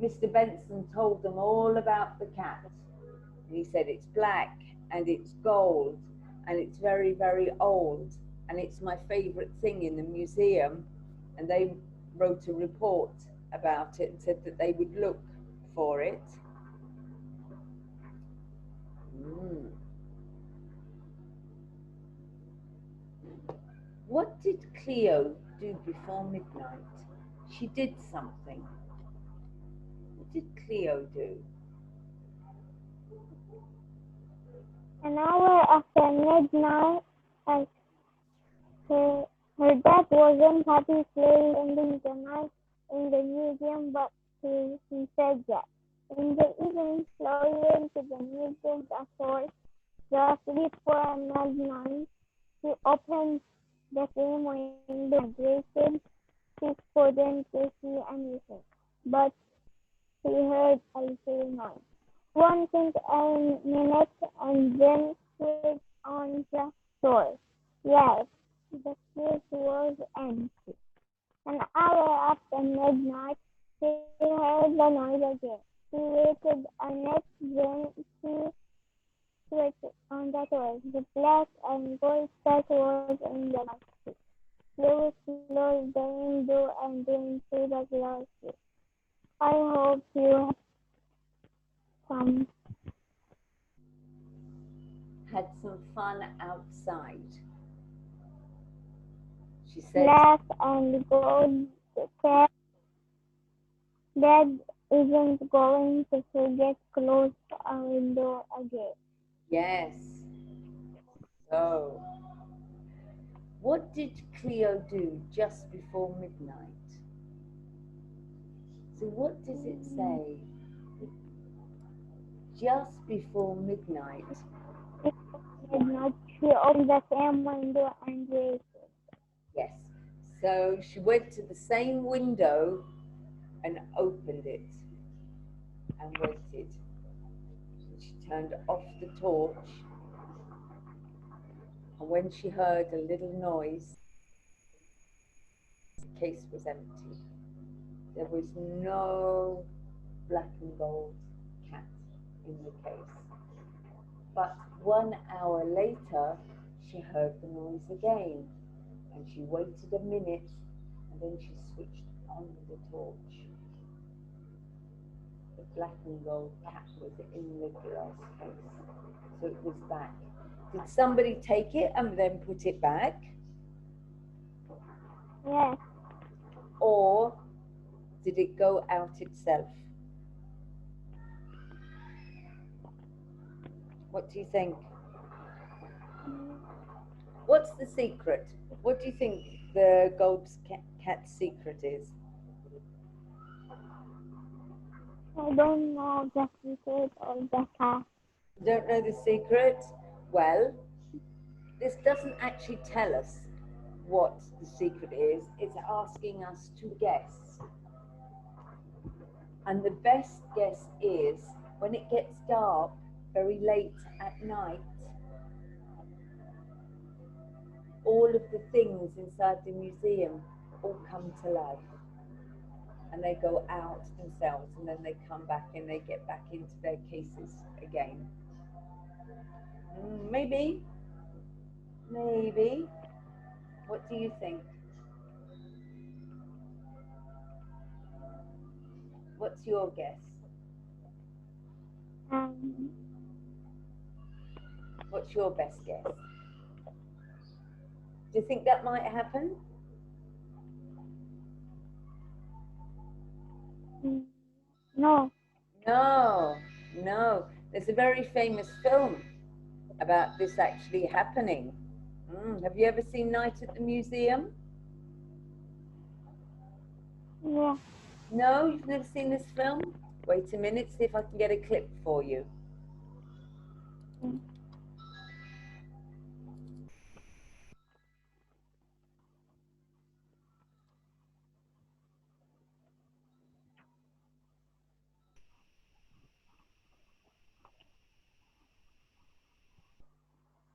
Mr. Benson told them all about the cat. And he said it's black and it's gold and it's very, very old and it's my favorite thing in the museum. And they wrote a report about it and said that they would look for it. What did Cleo do before midnight? She did something. What did Cleo do? An hour after midnight, as her dad wasn't happy spending the night in the museum, but he said that. In the evening, Chloe went to the museum before just before midnight. She opened the same window and waited. She couldn't see anything, but she heard a little noise. One took a minute and then switched on the door. Yes, the place was empty. An hour after midnight, she heard the noise again. She waited a minute, then she switched on the door. The black and gold cat was in the basket. Louis closed the window and then threw the glass. I hope you have some Had some fun outside. She said, black and gold cat. Dad isn't going to forget close a window again. yes. So, what did Cleo do just before midnight? So, what does it say? Just before midnight. Midnight, she opened the same window and waited. Yes. So, she went to the same window and opened it and waited. She turned off the torch. And when she heard a little noise, the case was empty. There was no black and gold cat in the case. But 1 hour later, she heard the noise again. And she waited a minute and then she switched on the torch. The black and gold cat was in the glass case. So it was back. Did somebody take it and then put it back? Yes, Or did it go out itself? What do you think? What's the secret? What do you think the gold cat's secret is? I don't know the secret of the cat. Don't know the secret? Well, this doesn't actually tell us what the secret is. It's asking us to guess. And the best guess is when it gets dark, very late at night, all of the things inside the museum all come to life. And they go out themselves and then they come back and they get back into their cases again. Maybe. Maybe. What do you think? What's your guess? What's your best guess? Do you think that might happen? No. No, no. There's a very famous film about this actually happening. Have you ever seen Night at the Museum? Yeah. No, you've never seen this film? Wait a minute, see if I can get a clip for you.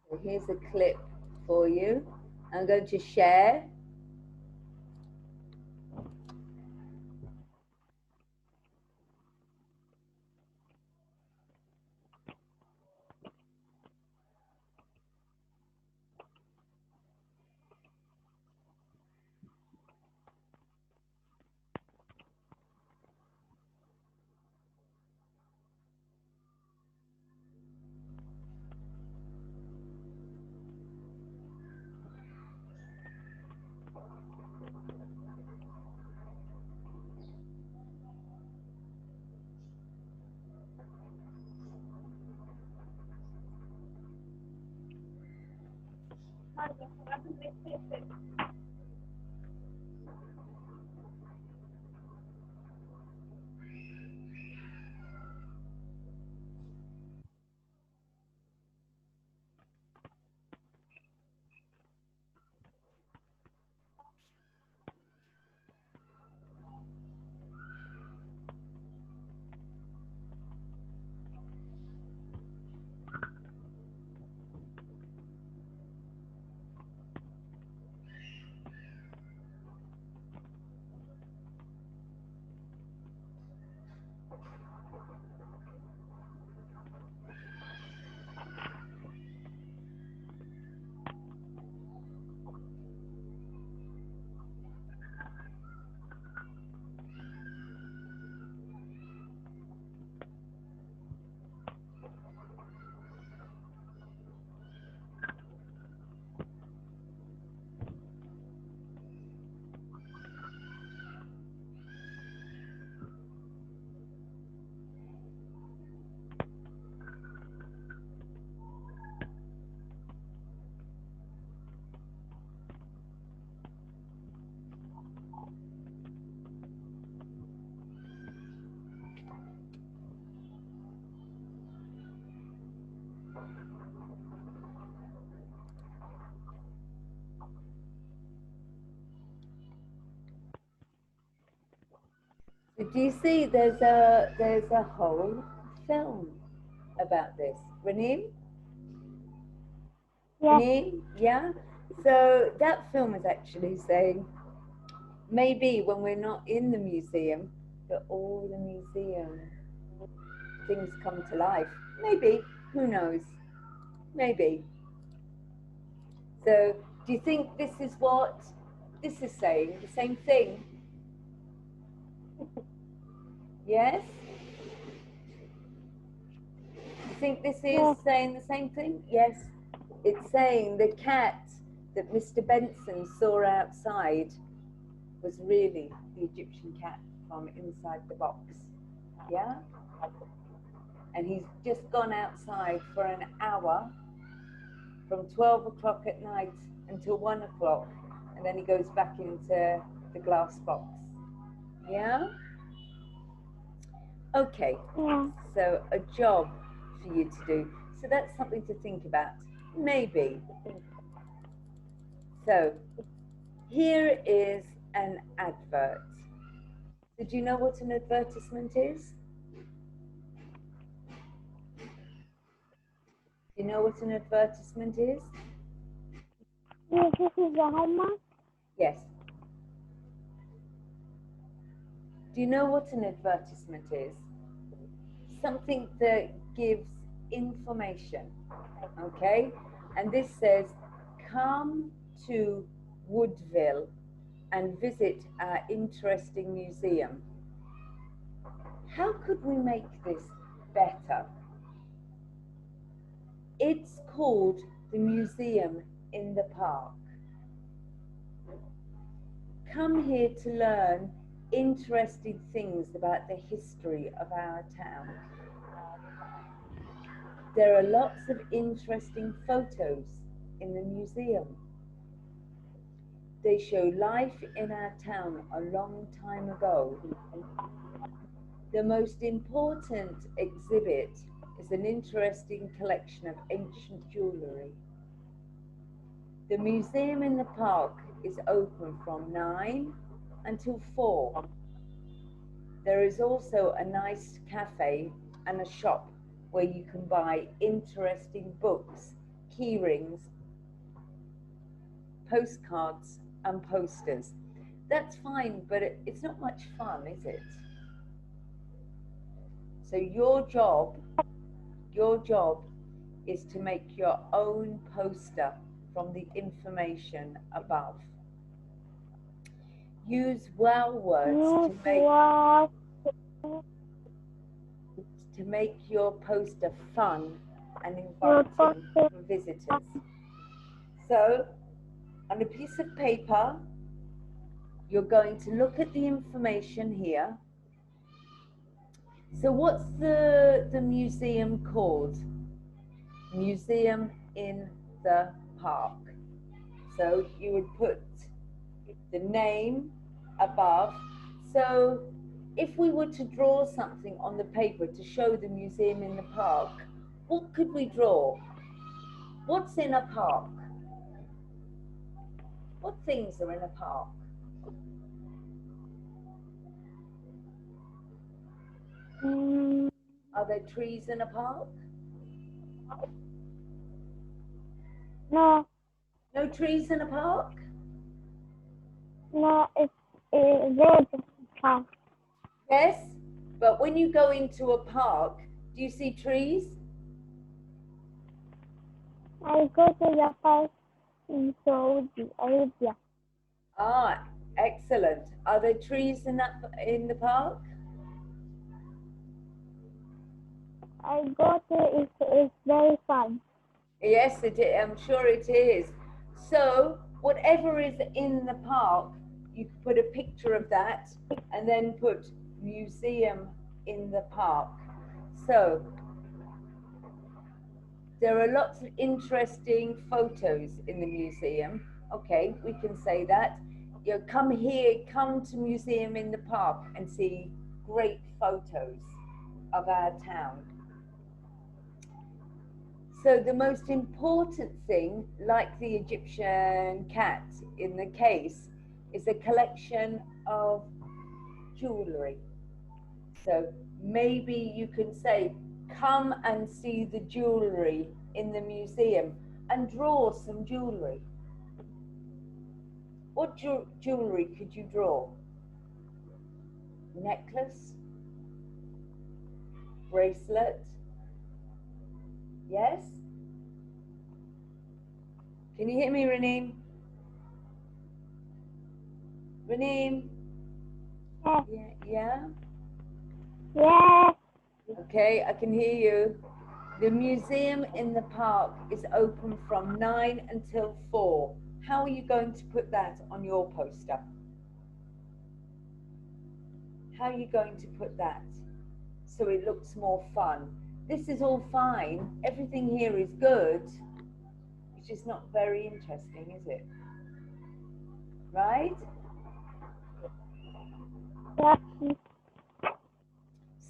So here's a clip for you. I'm going to share. So do you see there's a whole film about this? Ranim? Yeah. Ranim? Yeah? So that film is actually saying maybe when we're not in the museum, but all the museum things come to life. Maybe, who knows? Maybe. So do you think this is what this is saying? The same thing? Yes? Do you think this is Yeah. saying the same thing? Yes. It's saying the cat that Mr. Benson saw outside was really the Egyptian cat from inside the box. Yeah? And he's just gone outside for an hour from 12 o'clock at night until 1 o'clock, and then he goes back into the glass box. Yeah? Okay, Yeah. so a job for you to do. So that's something to think about. Maybe. So here is an advert. So do you know what an advertisement is? Do you know what an advertisement is? Yes, this is the homework. Yes. Do you know what an advertisement is? Something that gives information, okay? And this says, come to Woodville and visit our interesting museum. how could we make this better? It's called the Museum in the Park. Come here to learn interesting things about the history of our town. There are lots of interesting photos in the museum. They show life in our town a long time ago. The most important exhibit is an interesting collection of ancient jewellery. The museum in the park is open from 9 until 4. There is also a nice cafe and a shop where you can buy interesting books, key rings, postcards and posters. That's fine, but it's not much fun, is it? So your job is to make your own poster from the information above. Use wow words to make your poster fun and inviting for visitors. So, on a piece of paper, you're going to look at the information here. So what's the museum called? Museum in the Park. So you would put the name above. So if we were to draw something on the paper to show the museum in the park, what could we draw? What's in a park? What things are in a park? Are there trees in a park? No, No trees in a park? no, it's red park. Yes, but when you go into a park, do you see trees? I go to the park in Saudi Arabia. Ah, excellent. Are there trees in the park? I go to it. It's very fun. Yes, it is. I'm sure it is. So whatever is in the park, you can put a picture of that and then put museum in the park. So there are lots of interesting photos in the museum. Okay, we can say that. You know, come here, come to Museum in the Park and see great photos of our town. So the most important thing, like the Egyptian cat in the case, is a collection of jewellery. So maybe you can say, come and see the jewellery in the museum and draw some jewellery. What jewellery could you draw? Necklace? Bracelet? Yes? Can you hear me, Raneem? Raneem? Yes. Yeah? Yes. Okay, I can hear you. The museum in the park is open from 9 until 4. How are you going to put that on your poster? How are you going to put that so it looks more fun? This is all fine. Everything here is good. It's just not very interesting, is it? Right? Yes.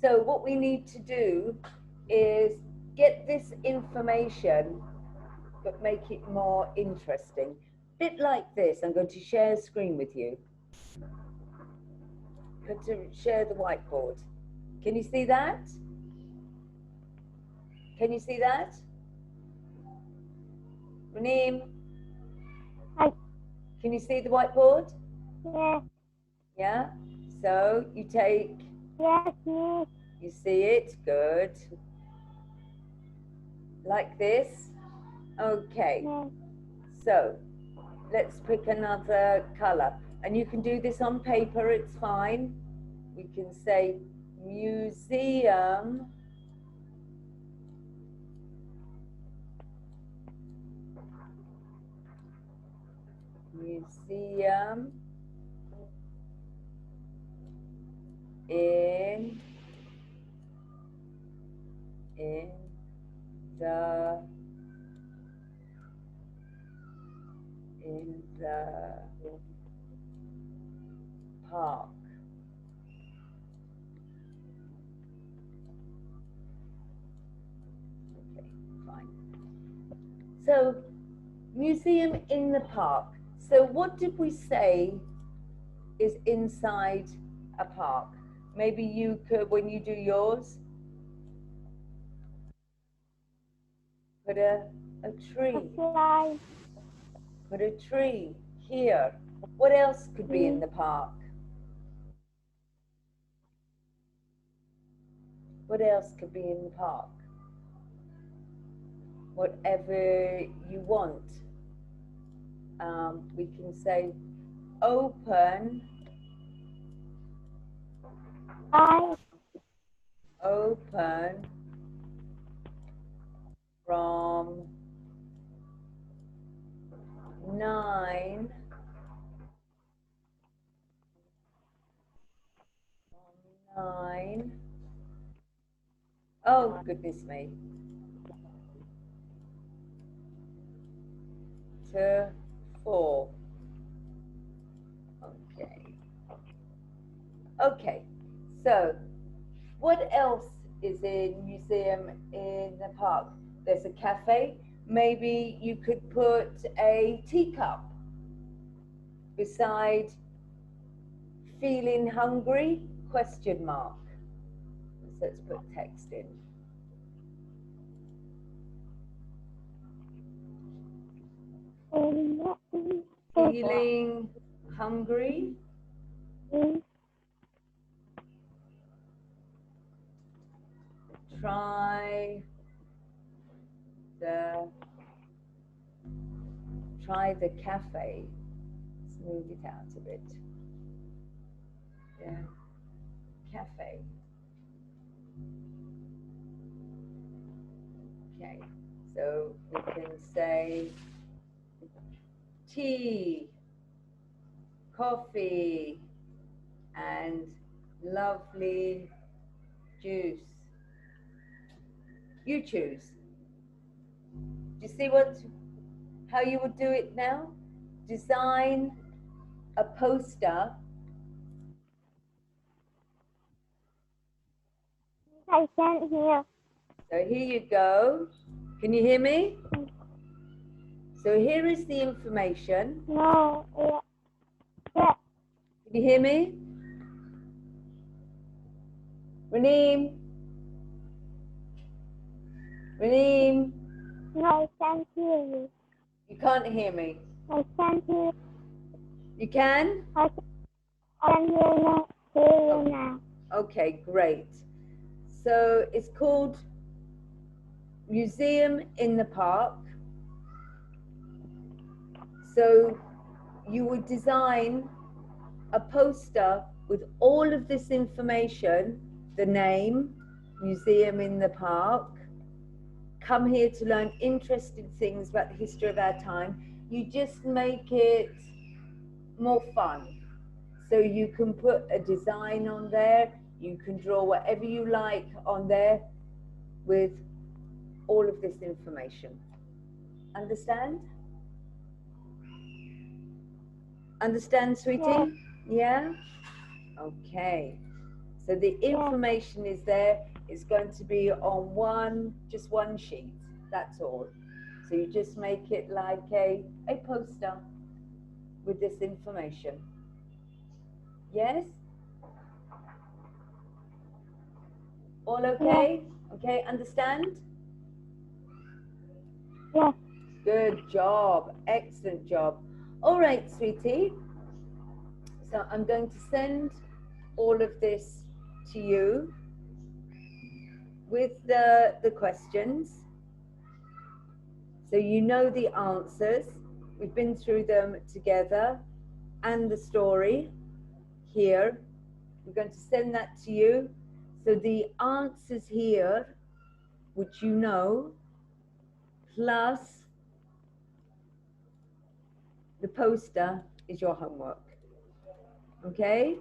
So what we need to do is get this information, but make it more interesting. Bit like this. I'm going to share a screen with you. I'm going to share the whiteboard. Can you see that? Can you see that? Raneem? Hi. Can you see the whiteboard? Yes. Yeah? So you take, Yes, miss. you see it, good. Like this. Okay, Yes. so let's pick another color. And you can do this on paper, it's fine. We can say museum museum in the park. Okay, fine. So, museum in the park. So what did we say is inside a park? Maybe you could, when you do yours, put a tree. Slide. Put a tree here. What else could be in the park? What else could be in the park? Whatever you want. We can say open. Open from 9 oh goodness me, to 4. Okay, so what else is in museum in the park? There's a cafe. Maybe you could put a teacup beside feeling hungry, question mark. So let's put text in. Feeling hungry. Try the cafe. Let's move it out a bit. Yeah, cafe. Okay, so we can say tea, coffee, and lovely juice. You choose. Do you see how you would do it now? Design a poster. I can't hear. So here you go. Can you hear me? So here is the information. No. Yeah. Can you hear me? Raneem? Raneem? No, I can't hear you. You can't hear me. I can't hear. You can? I can hear you now. Okay, great. So it's called Museum in the Park. So you would design a poster with all of this information, the name, Museum in the Park, come here to learn interesting things about the history of our time. You just make it more fun. So you can put a design on there, you can draw whatever you like on there with all of this information. Understand? Understand, sweetie? Yeah? Okay. So the information is there. It's going to be on just one sheet. That's all. So you just make it like a poster with this information. Yes? All okay? Okay, understand? Yes. Good job. Excellent job. All right, sweetie. So I'm going to send all of this to you with the questions. So you know the answers. We've been through them together and the story here. We're going to send that to you So the answers here, which you know, plus the poster is your homework. Okay?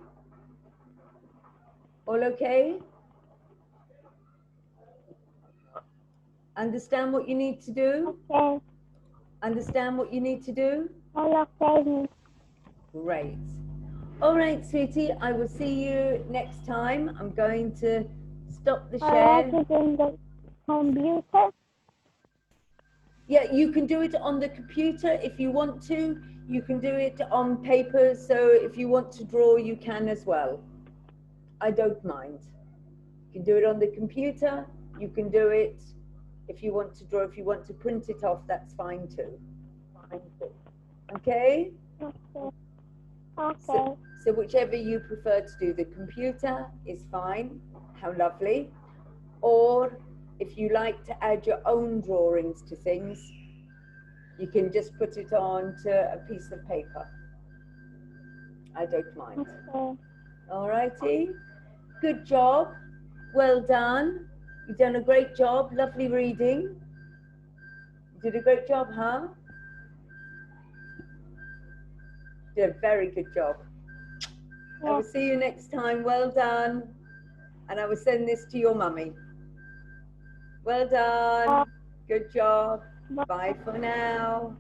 All okay? Understand what you need to do? Okay. Understand what you need to do? All okay. Great. All right, sweetie, I will see you next time. I'm going to stop the I share. write it in the computer. Yeah, you can do it on the computer if you want to. You can do it on paper, so if you want to draw, you can as well. I don't mind. You can do it on the computer. You can do it if you want to draw. If you want to print it off, that's fine too. Okay? Okay. Okay. So whichever you prefer to do, the computer is fine. How lovely. Or if you like to add your own drawings to things, you can just put it onto a piece of paper. I don't mind. Okay. All righty. Good job. Well done. You've done a great job. Lovely reading. You did a great job, huh? Did a very good job. I will see you next time. Well done. And I will send this to your mummy. Well done. Good job. Bye for now.